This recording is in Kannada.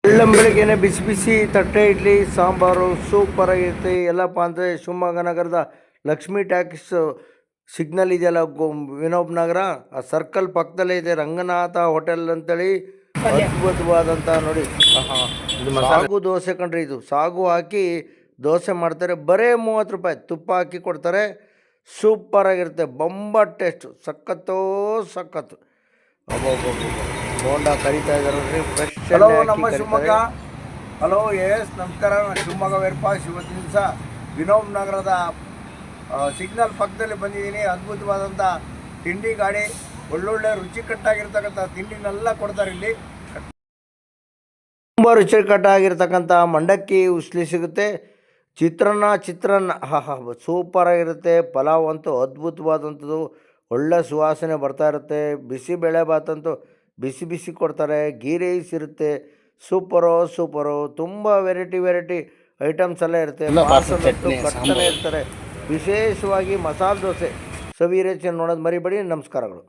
ಬೆಳ್ಳಂಬೆಳಗ್ಗೆನೆ ಬಿಸಿ ಬಿಸಿ ತಟ್ಟೆ ಇಡ್ಲಿ ಸಾಂಬಾರು ಸೂಪರ್ ಆಗಿರುತ್ತೆ. ಎಲ್ಲಪ್ಪ ಅಂದರೆ ಶಿವಮೊಗ್ಗ ನಗರದ ಲಕ್ಷ್ಮೀ ಟ್ಯಾಕ್ಸ್ ಸಿಗ್ನಲ್ ಇದೆಯಲ್ಲ, ವಿನೋಬ್ ನಗರ, ಆ ಸರ್ಕಲ್ ಪಕ್ಕದಲ್ಲೇ ಇದೆ ರಂಗನಾಥ ಹೋಟೆಲ್ ಅಂತೇಳಿ. ಅದ್ಭುತವಾದಂಥ ನೋಡಿ, ಸಾಗು ದೋಸೆ ಕಂಡ್ರಿ. ಇದು ಸಾಗು ಹಾಕಿ ದೋಸೆ ಮಾಡ್ತಾರೆ, ಬರೇ 30 ರೂಪಾಯಿ. ತುಪ್ಪ ಹಾಕಿ ಕೊಡ್ತಾರೆ, ಸೂಪರ್ ಆಗಿರುತ್ತೆ, ಬಂಬ ಟೇಸ್ಟು, ಸಖತ್ತೋ ಸಖತ್ತು. ಬೋಂಡ ಕರಿತಾ ಇದ್ದಾರೆ ಫ್ರೆಶ್. ಹಲೋ, ನಮ್ಮ ಶಿವಮೊಗ್ಗ. ಹಲೋ, ಎಸ್ ನಮಸ್ಕಾರ. ನಾನು ಶಿವಮೊಗ್ಗ ವೇರ್ಪಾಸ್. ಇವತ್ತು ದಿವಸ ವಿನೋಬ್ ನಗರದ ಸಿಗ್ನಲ್ ಪಕ್ಕದಲ್ಲಿ ಬಂದಿದ್ದೀನಿ. ಅದ್ಭುತವಾದಂಥ ತಿಂಡಿ ಗಾಡಿ, ಒಳ್ಳೊಳ್ಳೆ ರುಚಿಕಟ್ಟಾಗಿರ್ತಕ್ಕಂಥ ತಿಂಡಿನೆಲ್ಲ ಕೊಡ್ತಾರೆ ಇಲ್ಲಿ. ತುಂಬ ರುಚಿಕಟ್ಟಾಗಿರ್ತಕ್ಕಂಥ ಮಂಡಕ್ಕಿ ಉಸ್ಲಿ ಸಿಗುತ್ತೆ, ಚಿತ್ರಾನ್ನ ಸೂಪರಾಗಿರುತ್ತೆ. ಪಲಾವ್ ಅಂತೂ ಅದ್ಭುತವಾದಂಥದ್ದು, ಒಳ್ಳೆ ಸುವಾಸನೆ ಬರ್ತಾ ಇರುತ್ತೆ. ಬಿಸಿಬೇಳೆ ಭಾತಂತೂ ಬಿಸಿ ಬಿಸಿ ಕೊಡ್ತಾರೆ. ಗೀ ರೈಸ್ ಇರುತ್ತೆ, ಸೂಪರು. ತುಂಬ ವೆರೈಟಿ ಐಟಮ್ಸ್ ಎಲ್ಲ ಇರುತ್ತೆ. ಕಟ್ಟನೆ ಇರ್ತಾರೆ. ವಿಶೇಷವಾಗಿ ಮಸಾಲೆ ದೋಸೆ ಸವಿ ರುಚಿ ನೋಡೋದು ಮರಿಬೇಡಿ. ನಮಸ್ಕಾರಗಳು.